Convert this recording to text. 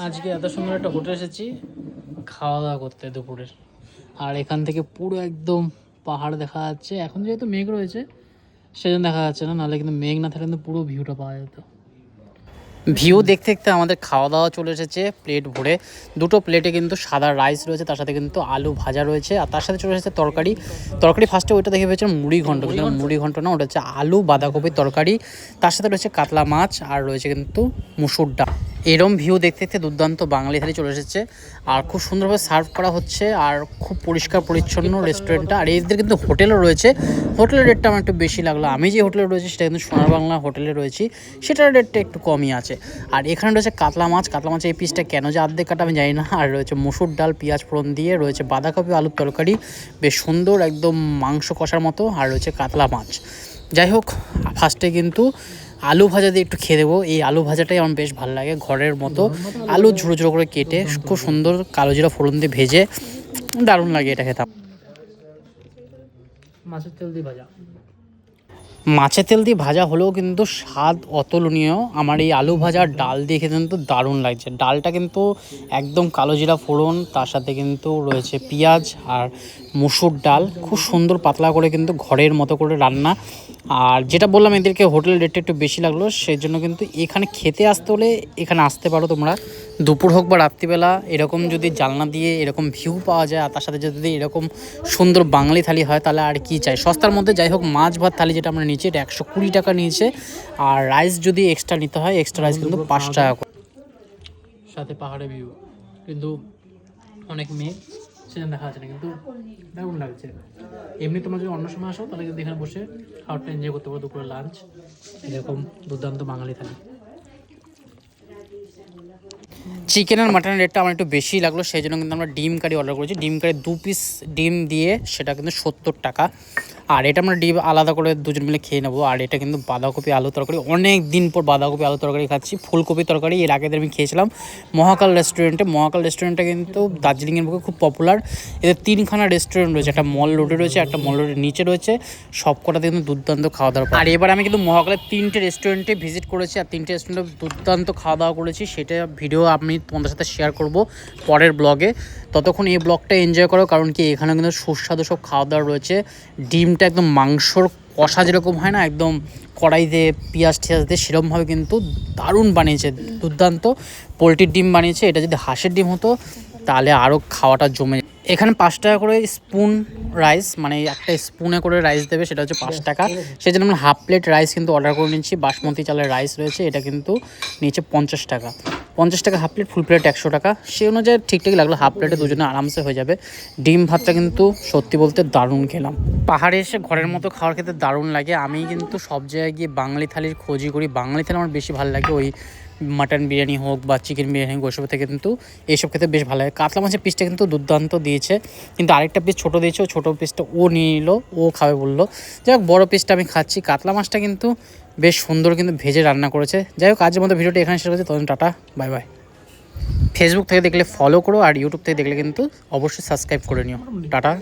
আজকে এত সুন্দর একটা হোটেল এসেছি খাওয়া দাওয়া করতে দুপুরের। আর এখান থেকে পুরো একদম পাহাড় দেখা যাচ্ছে। এখন যেহেতু মেঘ রয়েছে সেজন্য দেখা যাচ্ছে না, নাহলে কিন্তু মেঘ না থাকলে কিন্তু পুরো ভিউটা পাওয়া যেত। ভিউ দেখতে দেখতে আমাদের খাওয়া দাওয়া চলে এসেছে প্লেট ভরে। দুটো প্লেটে কিন্তু সাদা রাইস রয়েছে, তার সাথে কিন্তু আলু ভাজা রয়েছে, আর তার সাথে চলে এসেছে তরকারি। ফার্স্টে ওইটা দেখে পেয়েছিলাম মুড়ি ঘন্ট, কিন্তু মুড়ি ঘন্ট না, ওটা হচ্ছে আলু বাঁধাকপির তরকারি। তার সাথে রয়েছে কাতলা মাছ, আর রয়েছে কিন্তু মুসুর ডাল। এরম ভিউ দেখতে দেখতে দুর্দান্ত বাঙালি থালি চলে এসেছে, আর খুব সুন্দরভাবে সার্ভ করা হচ্ছে, আর খুব পরিষ্কার পরিচ্ছন্ন রেস্টুরেন্টটা। আর এদের কিন্তু হোটেলও রয়েছে। হোটেলের রেটটা আমার একটু বেশি লাগলো। আমি যে হোটেলে রয়েছি সেটা কিন্তু সোনার বাংলা হোটেলে রয়েছি, সেটার রেটটা একটু কমই আছে। আর এখানে রয়েছে কাতলা মাছ। কাতলা মাছের এই পিসটা কেন যে অর্ধেক কাটা আমি জানি না। আর রয়েছে মুসুর ডাল পেঁয়াজ ফোড়ন দিয়ে, রয়েছে বাঁধাকপি আলুর তরকারি, বেশ সুন্দর একদম মাংস কষার মতো, আর রয়েছে কাতলা মাছ। যাই হোক, ফার্স্টে কিন্তু আলু ভাজা দিয়ে একটু খেয়ে দেবো। এই আলু ভাজাটাই আমার বেশ ভালো লাগে, ঘরের মতো আলু ঝুড়ো ঝুড়ো করে কেটে খুব সুন্দর কালো জিরা ফোড়ন দিয়ে ভেজে দারুণ লাগে এটা খেতাম। মাছের তেল দিয়ে ভাজা, মাছের তেল দিয়ে ভাজা হলেও কিন্তু স্বাদ অতুলনীয়। আমার এই আলু ভাজা ডাল দিয়ে খেতে কিন্তু দারুণ লাগছে। ডালটা কিন্তু একদম কালো জিরা ফোড়ন, তার সাথে কিন্তু রয়েছে পেঁয়াজ আর মুসুর ডাল, খুব সুন্দর পাতলা করে কিন্তু ঘরের মতো করে রান্না। আর যেটা বললাম এদেরকে হোটেল রেটটা একটু বেশি লাগলো, সেই জন্য কিন্তু এখানে খেতে আসতে হলে এখানে আসতে পারো তোমরা। দুপুর হোক বা রাত্রিবেলা, এরকম যদি জানলা দিয়ে এরকম ভিউ পাওয়া যায়, আর তার সাথে যদি এরকম সুন্দর বাঙালি থালি হয়, তাহলে আর কি চাই সস্তার মধ্যে। যাই হোক, মাছ ভাত থালি যেটা আমরা নিয়েছি এটা 120 টাকা নিয়েছে, আর রাইস যদি এক্সট্রা নিতে হয়, এক্সট্রা রাইস কিন্তু 5 টাকা করে। সাথে পাহাড়ে ভিউ, কিন্তু অনেক মেঘ সেজন্য দেখা যাচ্ছে না, কিন্তু দারুণ লাগছে। এমনি তোমরা যদি অন্য সময় আসো তাহলে কিন্তু এখানে বসে খাবারটা এনজয় করতে পারো। দুপুরে লাঞ্চ এরকম দুর্দান্ত বাঙালি থালি। চিকেন আর মাটনের রেটটা আমার একটু বেশি লাগলো, সেই জন্য কিন্তু আমরা ডিম কারি অর্ডার করেছি। ডিম কারি 2 পিস ডিম দিয়ে সেটা কিন্তু 70 টাকা। আর এটা আমরা ডিম আলাদা করে দুজন মিলে খেয়ে নেবো। আর এটা কিন্তু বাঁধাকপি আলু তরকারি, অনেক দিন পর বাঁধাকপি আলু তরকারি খাচ্ছি। ফুলকপি তরকারি এর আগের আমি খেয়েছিলাম মহাকাল রেস্টুরেন্টে। মহাকাল রেস্টুরেন্টটা কিন্তু দার্জিলিংয়ের বুকে খুব পপুলার। এদের 3খানা রেস্টুরেন্ট রয়েছে, একটা মল রোডে রয়েছে, একটা মল রোডের নিচে রয়েছে। সবকটাতে কিন্তু দুর্দান্ত খাওয়া দাওয়া। আর এবার আমি কিন্তু মহাকালের 3টে রেস্টুরেন্টে ভিজিট করেছি, আর 3টে রেস্টুরেন্টে দুর্দান্ত খাওয়া দাওয়া করেছি। সেটা ভিডিও আমি তোমাদের সাথে শেয়ার করব পরের ব্লগে। ততক্ষণ এই ব্লগটা এনজয় করো, কারণ কি এখানে কিন্তু সুস্বাদু সব খাওয়া দাওয়া রয়েছে। ডিমটা একদম মাংসর কষা যেরকম হয় না, একদম কড়াইতে পেঁয়াজ টিয়াজ দিয়ে সেরকমভাবে কিন্তু দারুণ বানিয়েছে, দুর্দান্ত। পোলট্রির ডিম বানিয়েছে। এটা যদি হাঁসের ডিম হতো তাহলে আরও খাওয়াটা জমে। এখানে 5 টাকা করে স্পুন রাইস, মানে একটা স্পুনে করে রাইস দেবে, সেটা হচ্ছে 5 টাকা। সেই জন্য আমরা হাফ প্লেট রাইস কিন্তু অর্ডার করে নিচ্ছি। বাসমতি চালের রাইস রয়েছে, এটা কিন্তু নিচে 50 টাকা। 50 টাকা হাফ প্লেট, ফুল প্লেট 100 টাকা। সেই অনুযায়ী ঠিকঠাকই লাগলো, হাফ প্লেটে দুজনে আরামসে হয়ে যাবে। ডিম ভাতটা কিন্তু সত্যি বলতে দারুণ খেলাম। পাহাড়ে এসে ঘরের মতো খাওয়ার খেতে দারুণ লাগে। আমি কিন্তু সব জায়গায় গিয়ে বাঙালি থালির খোঁজই করি। বাঙালি থালি আমার বেশি ভালো লাগে, ওই মাটন বিরিয়ানি হোক বা চিকেন বিরিয়ানি হোক, ওইসব থেকে কিন্তু এইসব খেতে বেশ ভালো লাগে। কাতলা মাছের পিসটা কিন্তু দুর্দান্ত দিয়েছে, কিন্তু আরেকটা পিস ছোটো দিয়েছে, ছোটো পিসটা ও নিয়ে নিল, ও খাবে বললো। যাই হোক, বড়ো পিসটা আমি খাচ্ছি। কাতলা মাছটা কিন্তু বেশ সুন্দর কিন্তু ভেজে রান্না করেছে। যাই হোক, আজকের মতো ভিডিওটা এখানে শেষ করছি। তখন টাটা, বাই বাই। ফেসবুক থেকে দেখলে ফলো করো, আর ইউটিউব থেকে দেখলে কিন্তু অবশ্যই সাবস্ক্রাইব করে নিও। টাটা।